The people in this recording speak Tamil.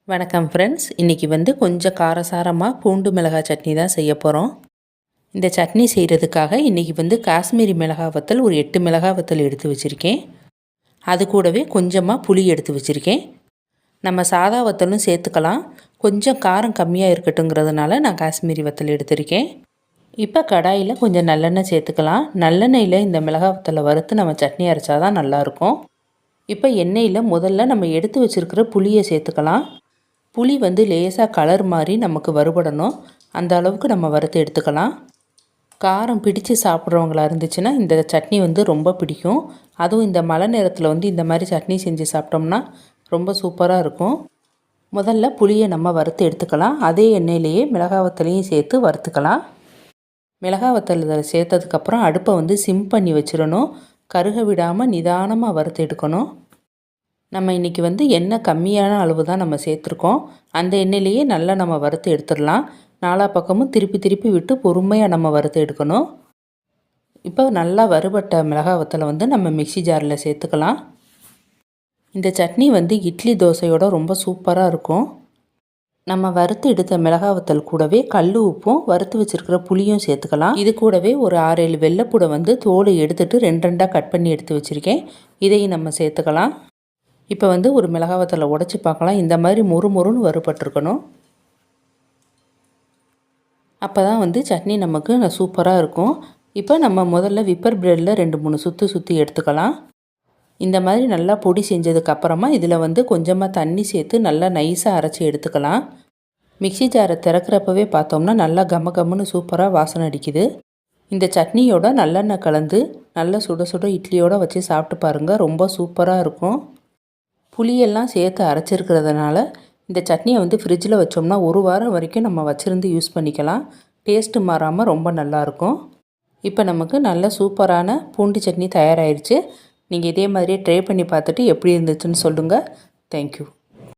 வணக்கம் ஃப்ரெண்ட்ஸ், இன்றைக்கி கொஞ்சம் காரசாரமாக பூண்டு மிளகாய் சட்னி தான் செய்ய போகிறோம். இந்த சட்னி செய்கிறதுக்காக இன்றைக்கி காஷ்மீரி மிளகாய் வத்தல் ஒரு 8 மிளகாய் வத்தல் எடுத்து வச்சுருக்கேன். அது கூடவே கொஞ்சமாக புளி எடுத்து வச்சுருக்கேன். நம்ம சாதா வத்தலும் சேர்த்துக்கலாம். கொஞ்சம் காரம் கம்மியாக இருக்கட்டுங்கிறதுனால நான் காஷ்மீரி வத்தல் எடுத்திருக்கேன். இப்போ கடாயில் கொஞ்சம் நல்லெண்ணெய் சேர்த்துக்கலாம். நல்லெண்ணெயில் இந்த மிளகாய் வத்தலை வறுத்து நம்ம சட்னி அரைச்சா தான் நல்லாயிருக்கும். இப்போ எண்ணெயில் முதல்ல நம்ம எடுத்து வச்சுருக்கிற புளியை சேர்த்துக்கலாம். புளி லேசாக கலர் மாதிரி நமக்கு வறுபடணும். அந்த அளவுக்கு நம்ம வறுத்து எடுத்துக்கலாம். காரம் பிடிச்சு சாப்பிட்றவங்களா இருந்துச்சுன்னா இந்த சட்னி ரொம்ப பிடிக்கும். அதுவும் இந்த மழை நேரத்தில் இந்த மாதிரி சட்னி செஞ்சு சாப்பிட்டோம்னா ரொம்ப சூப்பராக இருக்கும். முதல்ல புளியை நம்ம வறுத்து எடுத்துக்கலாம். அதே எண்ணெயிலேயே மிளகாய் வத்தலையும் சேர்த்து வறுத்துக்கலாம். மிளகாய் வத்தல் சேர்த்ததுக்கப்புறம் அடுப்பை சிம் பண்ணி வச்சிடணும். கருக விடாமல் நிதானமாக வறுத்து எடுக்கணும். நம்ம இன்றைக்கி எண்ணெய் கம்மியான அளவு தான் நம்ம சேர்த்துருக்கோம். அந்த எண்ணெயிலேயே நல்லா நம்ம வறுத்து எடுத்துடலாம். நாலா பக்கமும் திருப்பி திருப்பி விட்டு பொறுமையாக நம்ம வறுத்து எடுக்கணும். இப்போ நல்லா வறுபட்ட மிளகாய் வத்தலை நம்ம மிக்ஸி ஜாரில் சேர்த்துக்கலாம். இந்த சட்னி இட்லி தோசையோட ரொம்ப சூப்பராக இருக்கும். நம்ம வறுத்து எடுத்த மிளகாய் வத்தல் கூடவே கல் உப்பும் வறுத்து வச்சுருக்கிற புளியும் சேர்த்துக்கலாம். இது கூடவே ஒரு 6-7 வெள்ளைப்பூடை தோலை எடுத்துகிட்டு 2 கட் பண்ணி எடுத்து வச்சுருக்கேன். இதையும் நம்ம சேர்த்துக்கலாம். இப்போ ஒரு மிளகாய் வத்தலை உடச்சி பார்க்கலாம். இந்த மாதிரி மொறுன்னு வறுபட்டிருக்கணும். அப்போ தான் சட்னி நமக்கு சூப்பராக இருக்கும். இப்போ நம்ம முதல்ல விப்பர் பிரெட்டில் 2-3 சுற்றி எடுத்துக்கலாம். இந்த மாதிரி நல்லா பொடி செஞ்சதுக்கப்புறமா இதில் கொஞ்சமாக தண்ணி சேர்த்து நல்லா நைஸாக அரைச்சி எடுத்துக்கலாம். மிக்ஸி ஜாரை திறக்கிறப்பவே பார்த்தோம்னா நல்லா கமன்னு சூப்பராக வாசனை அடிக்குது. இந்த சட்னியோட நல்லெண்ணெய் கலந்து நல்லா சுட சுட இட்லியோடு வச்சு சாப்பிட்டு பாருங்கள். ரொம்ப சூப்பராக இருக்கும். புளியெல்லாம் சேர்த்து அரைச்சிருக்கிறதுனால இந்த சட்னியை ஃப்ரிட்ஜில் வச்சோம்னா 1 வாரம் வரைக்கும் நம்ம வச்சுருந்து யூஸ் பண்ணிக்கலாம். டேஸ்ட்டு மாறாமல் ரொம்ப நல்லாயிருக்கும். இப்போ நமக்கு நல்ல சூப்பரான பூண்டு சட்னி தயாராகிடுச்சு. நீங்கள் இதே மாதிரியே ட்ரை பண்ணி பார்த்துட்டு எப்படி இருந்துச்சுன்னு சொல்லுங்கள். தேங்க்யூ.